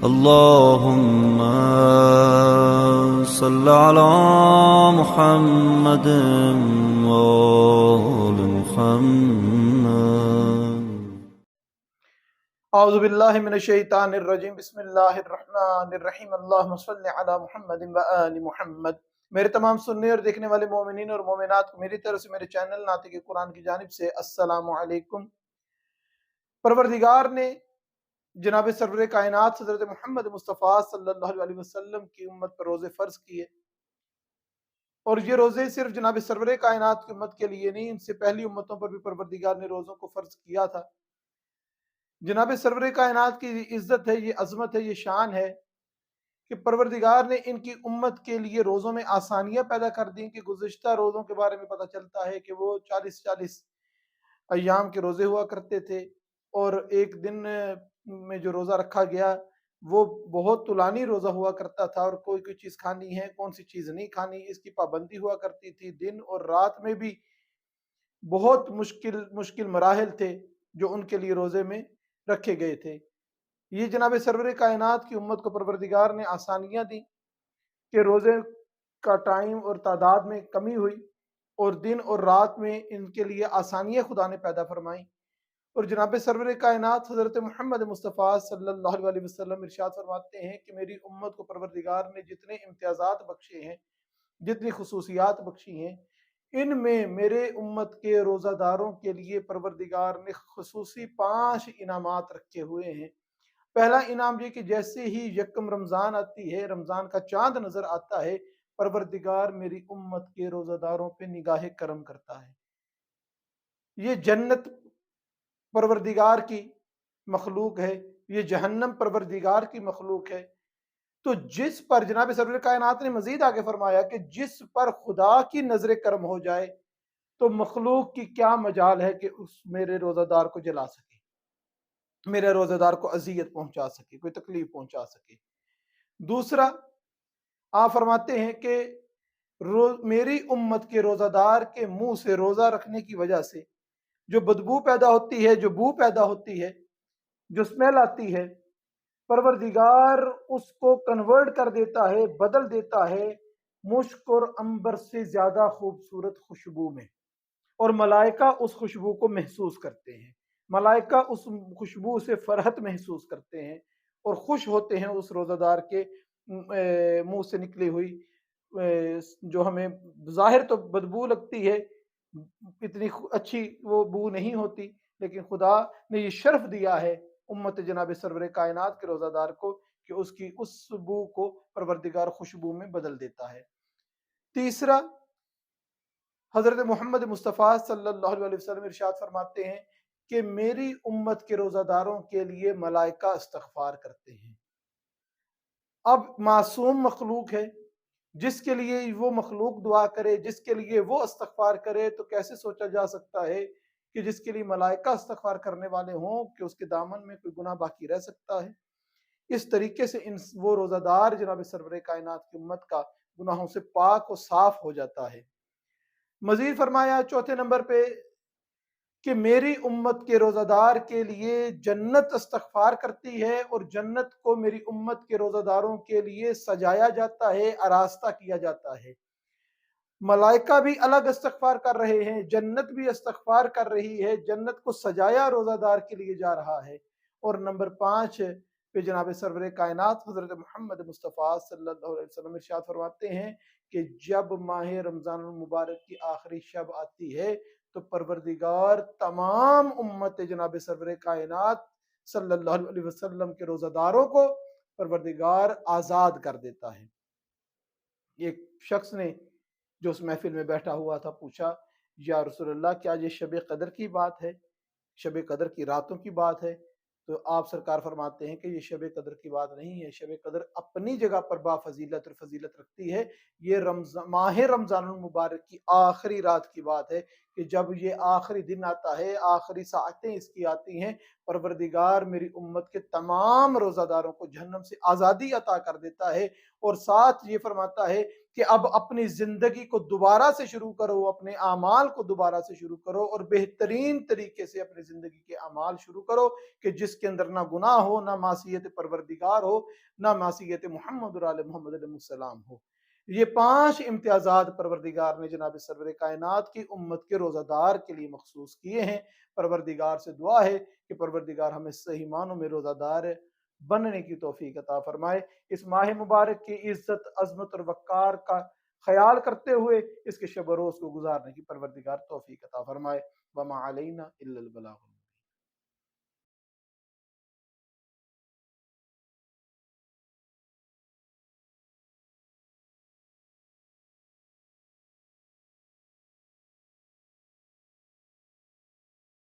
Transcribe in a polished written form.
اللهم صل على محمد وآل محمد. اعوذ باللہ من الشیطان الرجیم. بسم اللہ الرحمن الرحیم. اللہم صل علی محمد و آل محمد. میرے تمام سننے اور دیکھنے والے مومنین اور مومنات کو میری طرف سے میرے چینل ناطق قرآن کی جانب سے السلام علیکم. پروردگار نے جناب سرور کائنات حضرت محمد مصطفیٰ صلی اللہ علیہ وسلم کی امت پر روزے فرض کیے، اور یہ روزے صرف جناب سرور کائنات کی امت کے لیے نہیں، ان سے پہلی امتوں پر بھی پروردگار نے روزوں کو فرض کیا تھا. جناب سرور کائنات کی عزت ہے، یہ عظمت ہے، یہ شان ہے کہ پروردگار نے ان کی امت کے لیے روزوں میں آسانیاں پیدا کر دیں. کہ گزشتہ روزوں کے بارے میں پتہ چلتا ہے کہ وہ 40 ایام کے روزے ہوا کرتے تھے، اور ایک دن میں جو روزہ رکھا گیا وہ بہت طولانی روزہ ہوا کرتا تھا، اور کوئی چیز کھانی ہے، کون سی چیز نہیں کھانی، اس کی پابندی ہوا کرتی تھی. دن اور رات میں بھی بہت مشکل مراحل تھے جو ان کے لیے روزے میں رکھے گئے تھے. یہ جناب سرور کائنات کی امت کو پروردگار نے آسانیاں دی کہ روزے کا ٹائم اور تعداد میں کمی ہوئی، اور دن اور رات میں ان کے لیے آسانیاں خدا نے پیدا فرمائیں. اور جناب سرور کائنات حضرت محمد مصطفیٰ صلی اللہ علیہ وسلم ارشاد فرماتے ہیں کہ میری امت کو پروردگار نے جتنے امتیازات بخشے ہیں، جتنی خصوصیات بخشی ہیں، ان میں میرے امت کے روزہ داروں کے لیے پروردگار نے خصوصی 5 انعامات رکھے ہوئے ہیں. پہلا انعام یہ کہ جیسے ہی یکم رمضان آتی ہے، رمضان کا چاند نظر آتا ہے، پروردگار میری امت کے روزہ داروں پہ نگاہ کرم کرتا ہے. یہ جنت پروردگار کی مخلوق ہے، یہ جہنم پروردگار کی مخلوق ہے. تو جس پر جناب سرور کائنات نے مزید آگے فرمایا کہ جس پر خدا کی نظر کرم ہو جائے تو مخلوق کی کیا مجال ہے کہ اس میرے روزہ دار کو جلا سکے، میرے روزہ دار کو اذیت پہنچا سکے، کوئی تکلیف پہنچا سکے. دوسرا آپ فرماتے ہیں کہ میری امت کے روزہ دار کے منہ سے روزہ رکھنے کی وجہ سے جو بدبو پیدا ہوتی ہے، جو بو پیدا ہوتی ہے، جو اسمیل آتی ہے، پروردگار اس کو کنورٹ کر دیتا ہے، بدل دیتا ہے مشک اور عنبر سے زیادہ خوبصورت خوشبو میں، اور ملائکہ اس خوشبو کو محسوس کرتے ہیں. ملائکہ اس خوشبو سے فرحت محسوس کرتے ہیں اور خوش ہوتے ہیں اس روزہ دار کے منہ سے نکلی ہوئی جو ہمیں ظاہر تو بدبو لگتی ہے، اتنی اچھی وہ بو نہیں ہوتی، لیکن خدا نے یہ شرف دیا ہے امت جناب سرور کائنات کے روزہ دار کو کہ اس کی اس بو کو پروردگار خوشبو میں بدل دیتا ہے. تیسرا، حضرت محمد مصطفیٰ صلی اللہ علیہ وسلم ارشاد فرماتے ہیں کہ میری امت کے روزہ داروں کے لیے ملائکہ استغفار کرتے ہیں. اب معصوم مخلوق ہے، جس کے لیے وہ مخلوق دعا کرے، جس کے لیے وہ استغفار کرے، تو کیسے سوچا جا سکتا ہے کہ جس کے لیے ملائکہ استغفار کرنے والے ہوں کہ اس کے دامن میں کوئی گناہ باقی رہ سکتا ہے. اس طریقے سے وہ روزہ دار جناب سرور کائنات کی امت کا گناہوں سے پاک و صاف ہو جاتا ہے. مزید فرمایا چوتھے نمبر پہ کہ میری امت کے روزہ دار کے لیے جنت استغفار کرتی ہے، اور جنت کو میری امت کے روزہ داروں کے لیے سجایا جاتا ہے، آراستہ کیا جاتا ہے. ملائکہ بھی الگ استغفار کر رہے ہیں، جنت بھی استغفار کر رہی ہے، جنت کو سجایا روزہ دار کے لیے جا رہا ہے. اور نمبر 5 پہ جناب سرور کائنات حضرت محمد مصطفیٰ صلی اللہ علیہ وسلم ارشاد فرماتے ہیں کہ جب ماہ رمضان المبارک کی آخری شب آتی ہے تو پروردگار تمام امت جناب سرور کائنات صلی اللہ علیہ وسلم کے روزہ داروں کو پروردگار آزاد کر دیتا ہے. ایک شخص نے جو اس محفل میں بیٹھا ہوا تھا پوچھا، یا رسول اللہ کیا یہ شب قدر کی بات ہے، شب قدر کی راتوں کی بات ہے؟ تو آپ سرکار فرماتے ہیں کہ یہ شب قدر کی بات نہیں ہے. شب قدر اپنی جگہ پر با فضیلت اور فضیلت رکھتی ہے. یہ ماہ رمضان المبارک کی آخری رات کی بات ہے کہ جب یہ آخری دن آتا ہے، آخری ساعتیں اس کی آتی ہیں، پروردگار میری امت کے تمام روزہ داروں کو جہنم سے آزادی عطا کر دیتا ہے، اور ساتھ یہ فرماتا ہے کہ اب اپنی زندگی کو دوبارہ سے شروع کرو، اپنے اعمال کو دوبارہ سے شروع کرو، اور بہترین طریقے سے اپنی زندگی کے اعمال شروع کرو کہ جس کے اندر نہ گناہ ہو، نہ معصیت پروردگار ہو، نہ معصیت محمد اور آل محمد علیہ السلام ہو۔ یہ 5 امتیازات پروردگار نے جناب سرور کائنات کی امت کے روزہ دار کے لیے مخصوص کیے ہیں۔ پروردگار سے دعا ہے کہ پروردگار ہمیں صحیح معنوں میں روزہ دار بننے کی توفیق عطا فرمائے۔ اس ماہ مبارک کی عزت، عظمت اور وقار کا خیال کرتے ہوئے اس کے شب و روز کو گزارنے کی پروردگار توفیق عطا فرمائے۔ وما علینا الا البلاغ۔